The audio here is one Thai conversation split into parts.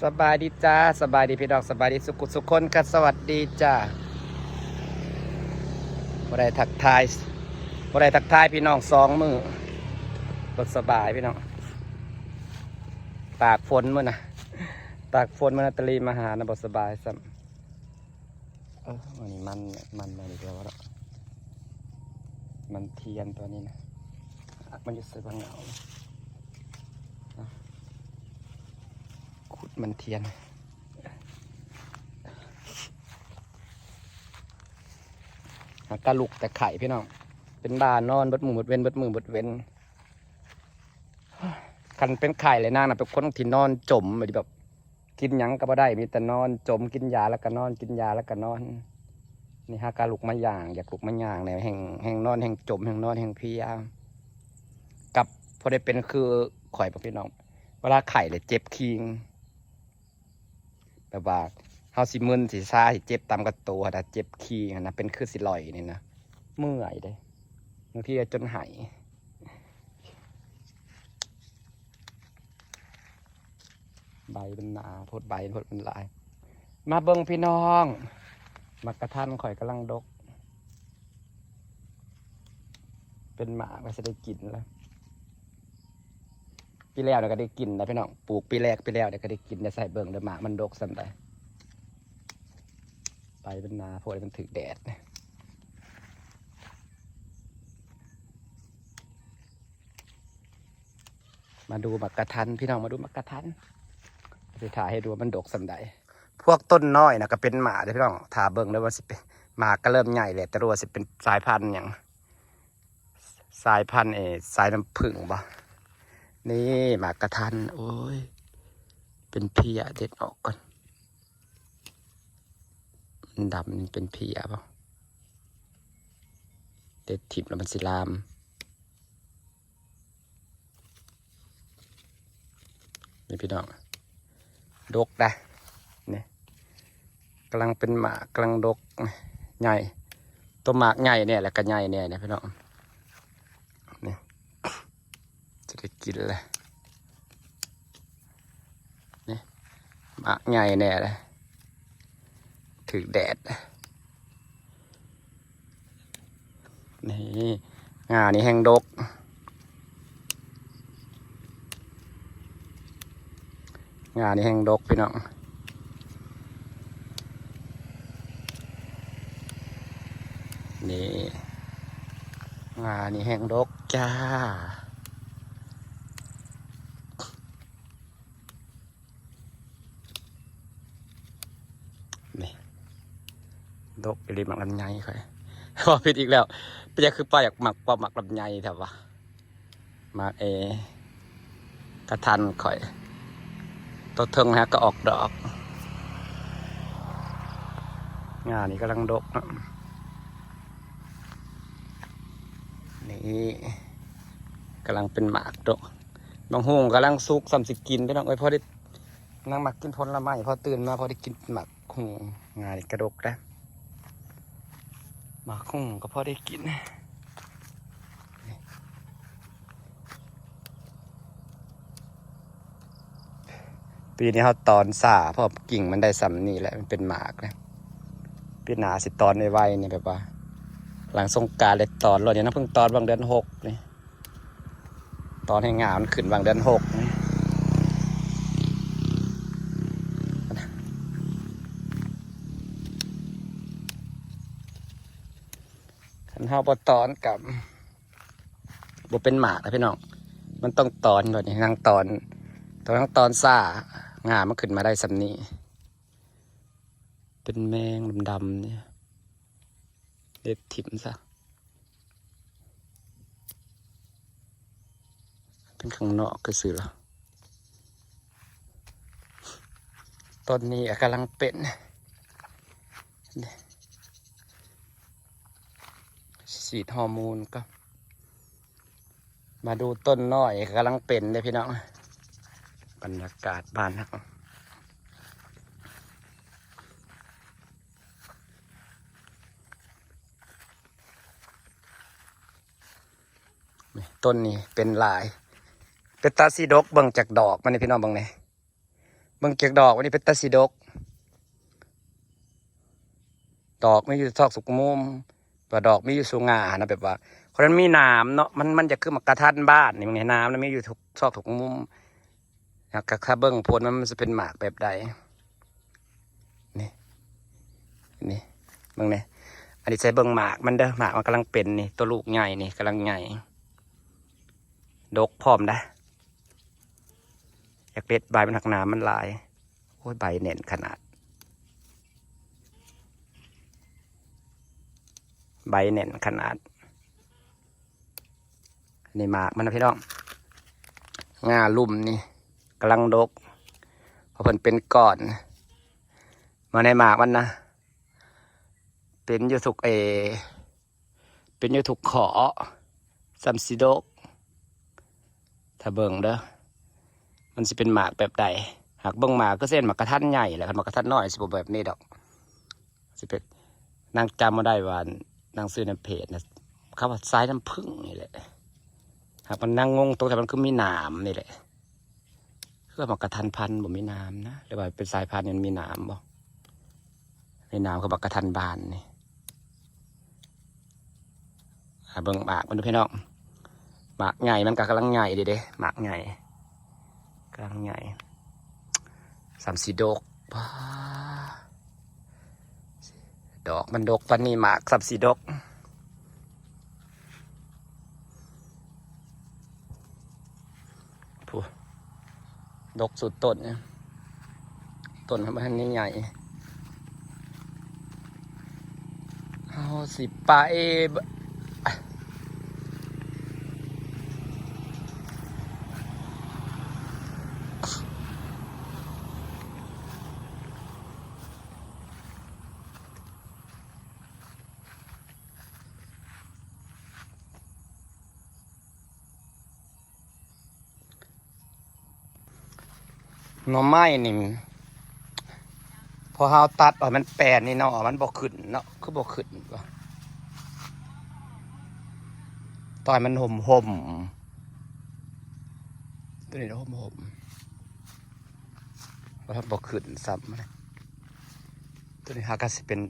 สบายดีจ้าสบายดีพี่น้องสบายดีสุขุสุขคนกันสวัสดีจ้าบ่ได้ทักทายบ่ได้ทักทายพี่น้อง2 มื้อรถสบายพี่น้องตากฝนมื้อนะตากฝนมื้อนะตะลีมาหานะบ่สบายซ้ำวันนี้มันมาอีกแล้วละมันเทียนตัวนี้นะมันจะเสือเหงาขุดมันเทียนกะลุกแต่ไข่พี่น้องเป็นบ้านนอนบดมือบดเว้นบดมือบดเว้นคันเป็นไข่เลยนางน่ะเป็นคนที่นอนจมแบบกินหยังก็บ่ได้มีแต่นอนจมกินยาแล้วก็นอนกินยาแล้วก็นอนนี่ฮะกะลุกมาย่างอยากลุกมาย่างเนี่ยแห่งนอนแห่งจมแห่งนอนแห่งเพลียกับพอได้เป็นคือข่อยพี่น้องเวลาไข่เลยเจ็บคิงแบบว่าเฮาสิมึนสิซาสิเจ็บตามกระตัวแต่เจ็บคิงนะเป็นคือสิลอยนี่นะเมื่อยเลยบางทีจนหายใบเป็นหนาโพดใบโพดเป็นลายมาเบิ่งพี่น้องมักกระทันข่อยกำลังดกเป็นหมาก็จะได้กินแล้วปีแล้วเดี๋ยวก็ได้กินนะพี่น้องปลูกปีแรกไปแล้วเดี๋ยวก็ได้กินจะใส่เบิ่งเดี๋ยวหมามันดกสันได้ใบเป็นหนาโพดมันถึกแดดมาดูมักกระทันพี่น้องมาดูมักกระทันจะถ่ายให้ดูมันดกสันได้พวกต้นน้อยนะก็เป็นหมาเลยพี่น้องถ่าเบิ่งเลยว่าสิเป็นหมาก็เริ่มใหญ่เลยแต่รู้ว่าสิเป็นสายพันธุ์อย่างสายพันธุ์สายน้ำผึ้งบ่นี่หมากกระทันโอ้ยเป็นเพียเด็ดออกก่อนมันดำมันเป็นเพียป่ะเด็ดถิ่มแล้วมันสิลามนี่พี่น้องดกได้เนี่ยกำลังเป็นหมากกำลังดกใหญ่ตัวหมากใหญ่เนี่ยแหละก็ใหญ่เนี่ยนะพี่น้องนี่จะได้กินเลยนี่หมากใหญ่เนี่ยเลยถึงแดดนี่งานี่แห้งดกงานี่แห้งดกพี่น้องนี่งานี่แห้งดกจ้านี่ดกไปรีบหมักลำไยค่อยพอผิดอีกแล้วเป็นยังคือป้าอยากหมักปลาหมักลำไยแถววะหมักกระทันค่อยตัวเทิงฮะก็ออกดอกงานนี้กำลังดกนะนี่กำลังเป็นหมากดกบางหุ่งกำลังซุกสำสิกินไปน้องไอ้พอได้นั่งหมักกินผลไม้พอตื่นมาพอได้กินหมักหุ่งงานนี้กระดกได้หมักหุ่งก็พอได้กินปีนี้เขาตอนสาเพราะกิ่งมันได้สำนี่แหละมันเป็นหมากนะปีหนาสิตอนในวัยนี่แบบว่าหลังสงกรานต์เลยตอนรถเนี่ยนะเพิ่งตอนบางเดือน6นี่ตอนให้งามมันขึ้นบางเดือน6นี่ขันเฮาบ่ตอนกับบ่เป็นหมากนะพี่น้องมันต้องตอนก่อนนี่นั่งตอนตอนซ่างามมันขึ้นมาได้สำนี้เป็นแมงดำๆเนี่ยเด็ดถิ่มซะเป็นข้างนอกก็สื่อแล้วต้นนี้กำลังเป็นฉีดฮอร์โมนก็มาดูต้นน้อยกำลังเป็นเลยพี่น้องบรรยากาศบ้านนะต้นนี้เป็นลายเป็นตาสีดกเบิ่งจากดอกมันนี่พี่น้องเบิ่งเนี่ย เบิ่งเก็กดอกวันนี้เป็นตาสีดกดอกไม่อยู่ซอกสุกมุมว่าดอกไม่อยู่สูงงานะแบบว่าเพราะนั้นมีน้ำเนาะมันจะคือมากระทันบ้านนี่มันเห็นน้ำแล้วไม่อยู่ทุกซอกทุกมุมกระคาเบิ้งโพนมันจะเป็นหมากแบบใดนี่นี่เบิ้งเนี่ยอันนี้ใช้เบิ้งหมากมันเด้อหมากมันกำลังเป็นนี่ตัวลูกใหญ่นี่กำลังใหญ่ดกพร้อมได้อยากเด็ดใบมันหักน้ำมันลายโอ้ยใบแน่นขนาดใบแน่นขนาดนี่หมากมันนะพี่น้องงาลุ่มนี่กำลังดกพอเพิ่นเป็นก้อนมาในหมากมันนะเป็นอยู่ทุกเป็นอยู่ทุกขอซัมซิโดกถ้าเบิ่งเด้อมันสิเป็นหมากแบบใดหากเบิ่งหมากก็เส้นหมากกระทันใหญ่แหละหมากกระทันน้อยสิบ่แบบนี้ดอกสิเป็นนางจำมาได้ว่านางซื้อในเพจนะเขาว่าซ้ายน้ำผึ้งนี่แหละหากมันนั่งงงตรงแต่มันคือมีหนามนี่แหละคือหมากกระทันพันธุ์บ่มีหนามนะหรือว่าเป็นสายพันธุ์มันมีหนามบ่ในหนามคือหมากกระทันบานนี่เบิ่งหมากมันดูพี่น้องหมากใหญ่มันก็กำลังใหญ่เด้หมากใหญ่กำลังใหญ่34 ดอกดอกมันดกปันนี้หมาก34 ดอกผู้ดกสุดต้นเนี่ยต้นมันนี่ใหญ่เอาสิไปหน่อไม้นี่พอเฮาตัดออกมันแปลนนี่เนาะมันบ่ขึ้นเนาะคือบ่ขึ้นว่ะตอนมันห่มตัวนี้ห่มเพราะถ้าบ่ขึ้นซ้ำเลยตัวนี้หาก็สิเป็น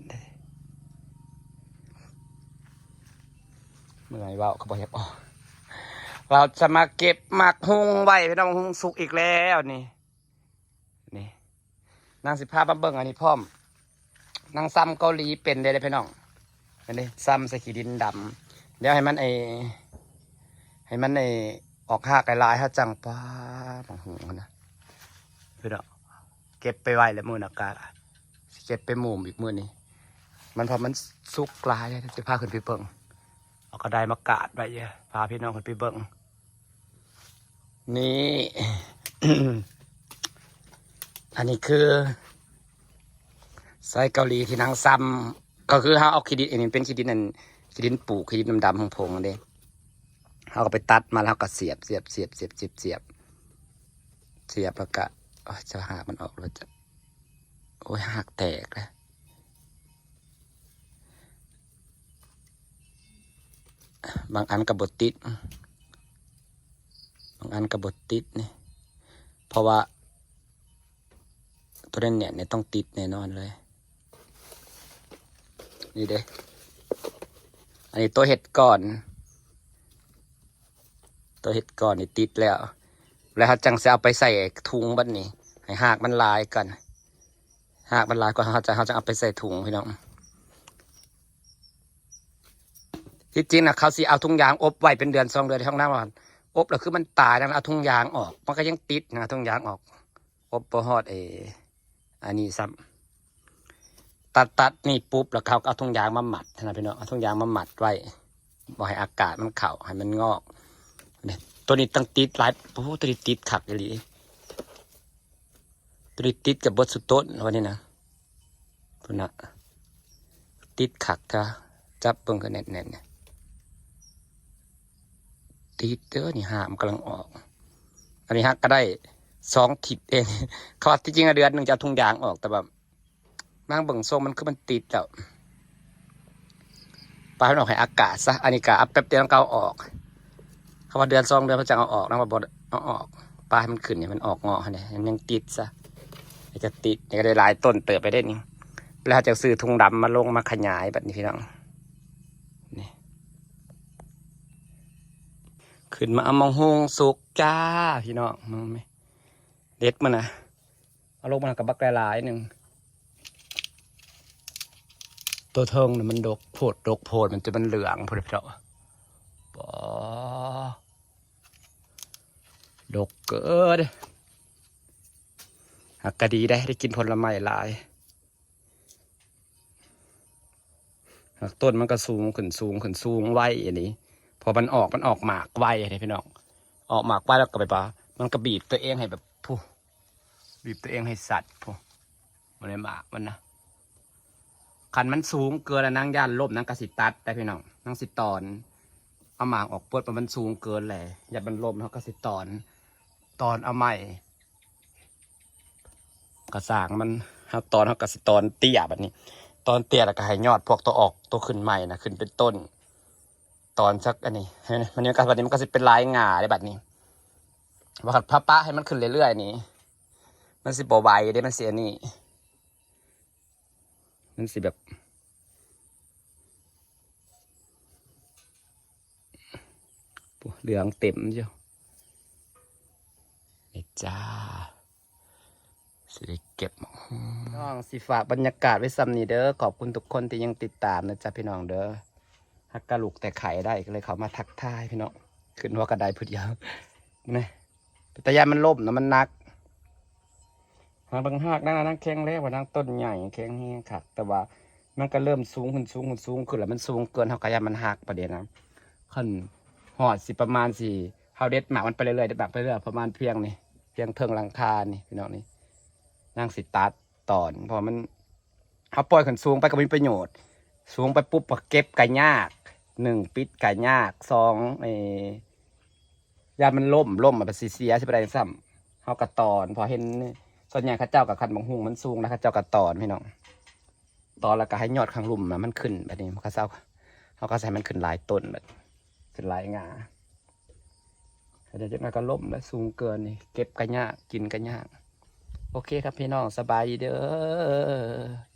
เมื่อยเว้าเขาบ่อยากออกเราจะมาเก็บหมักฮุงไว้พี่น้องฮุงสุกอีกแล้วนี่นาง15บับเบิ้งอันนี้พร้อมนางซ้ำเกาหลีเป็นได้เลยพี่น้องอันนี้ซ้ำใส่ขี้ดินดำเดี๋ยวให้มันออกหากลายๆถ้าจังป้าบังหูนะพี่น้องเก็บไปไว้แล้วมือนักการเก็บไปหมู่อีกมือนี้มันพอมันสุกลายเลยจะพาขึ้นไปเบิ้งเอากระไดมากาดไว้เยอะพาพี่น้องขึ้นไปเบิ้งนี่ อันนี้คือไส้เกาหลีที่นางซ้ำก็คือเขาเอาขี้ดินอันนี้เป็นขี้ดินนั่นขี้ดินปลูกขี้ดินดำๆผงๆเด้เขาก็ไปตัดมาแล้วก็เสียบแล้วก็จะหักมันออกแล้วจะโอ้ยหักแตกแล้วบางอันกับบดติดนี่เพราะว่าตัวเล่นเนี่ยต้องติดแน่นอนเลยนี่เด้อันนี้ตัวเห็ดก่อนนี่ติดแล้วเขาจังจะเอาไปใส่ถุงบัดนี้ให้หากมันลายกันหากมันลายก่อนเขาจะเอาไปใส่ถุงพี่น้องที่จริงนะเขาสิเอาถุงยางอบไว้เป็นเดือน2 เดือนในห้องน้ำมันอบแล้วคือมันตายแล้วเอาถุงยางออกมันก็ยังติดนะถุงยางออกอบพอฮอดอันนี้ซ้ำตัดนี่ปุ๊บแล้วเขาเอาถุงยางมาหมัดนะพี่น้องเอาถุงยางมาหมัดไว้บอกให้อากาศมันเข่าให้มันงอกเนี่ยตัวนี้ต้องติดหลายโอ้ตัวนี้ติดขักเลยตัวนี้ติดกับบทสุดต้นวันนี้นะพุ่นนะติดขักค่ะจับเบิ่งกันแน่นเนี่ยติดเด้อนี่หามกำลังออกอันนี้ฮักก็ได้2 ทิศเองเขาที่จริงเดือนหนึ่งจะถุงยางออกแต่แบบบางเบิ่งทรงมันคือมันติดแล้วปลาให้ออกให้อากาศซะอันนี้กะอัพแป๊บเดียวเก่าออกเขาว่าเดือน2 เดือนเขาจะเอาออกนะว่าบ่เอาออกปลาให้มันขึ้นเนี่ยมันออกงอเนี่ยมันยังติดซะ จะติดก็ได้หลายต้นเติบไปได้นี่แล้วจะซื้อถุงดำมาลงมาขยายแบบนี้พี่น้องนี่ขึ้นมาเอามองหงสุกจ้าพี่น้องมึงไหมเด็ดมันนะเอาลงมากับบักหลายๆหนึ่งตัวเทิงเนี่ยมันดกโพดมันจะมันเหลืองพอดีเปล่าปอดกเกิดหักกะดีได้กินผลไม้หลายหักต้นมันก็สูงขึ้นไวอันนี้พอมันออกหมากไวเลยพี่น้องออกหมากไวแล้วก็ไปปะมันก็บีบตัวเองให้แบบผู้บีบตัวเองให้สัตว์ผู้มันในหมากมันนะคันมันสูงเกินแล้วนั่งย่านลบนั่งกระสิตัดแต่พี่น้องนั่งสิตอนเอาหมากออกเปิดมันสูงเกินแหละอย่ามันลบเขากระสิตอนเอาใหม่กระสางมันเขาตอนเขากระสิตอนเตี้ยแบบนี้ตอนเตี้ยแล้วก็ให้ยอดพวกตัวออกตัวขึ้นใหม่นะขึ้นเป็นต้นตอนสักอันนี้มันนี้แบบนี้มันก็จะเป็นลายหง่าได้แบบนี้ว่าพับปะให้มันขึ้นเรื่อยๆนี่มันสิบใบได้มันเสียนี่มันสิแบบเหลืองเต็มเจ้านี่จ้าสิได้เก็บน้องสิฝากบรรยากาศไว้ซ้ำนี่เด้อขอบคุณทุกคนที่ยังติดตามนะจ๊ะพี่น้องเด้อฮักกะลูกแต่ไข่ได้ก็เลยเขามาทักทายพี่น้องขึ้นว่ากระไดพุดยาวนี่แต่ยามันล่มนะมันนักหางบางหากนั่งแข็งแรงกว่านั่งต้นใหญ่แข็งแห้งขัดแต่ว่ามันก็เริ่มสูงขึ้นแล้วมันสูงเกินเขากระยามันหักประเดี๋ยวนะขึ้นหอดสิประมาณสี่เฮาเด็ดหมากมันไปเรื่อยๆเด็ดหมากไปเรื่อยประมาณเพียงเทิงหลังคานี่พี่น้องนี่นั่งสิตัดตอนพอมันเขาปล่อยขึ้นสูงไปก็มีประโยชน์สูงไปปุ๊บเก็บไก่ยากหนึ่งปิดไก่ยากสองยามันล่มมาเป็นเสียใช่ไหมได้ซ้ำเขากระตอนพอเห็นส่วนใหญ่ข้าเจ้ากับคันบางหุงมันสูงนะข้าเจ้ากระตอนพี่น้องตอนแล้วก็ให้ยอดข้างลุ่มมันขึ้นแบบนี้ข้าเจ้าเขาก็ใส่มันขึ้นหลายต้นแบบขึ้นหลายงาเดี๋ยวจะมาก็ล่มแล้วสูงเกินนี่เก็บกันยากกินกันยากโอเคครับพี่น้องสบายดีเด้อ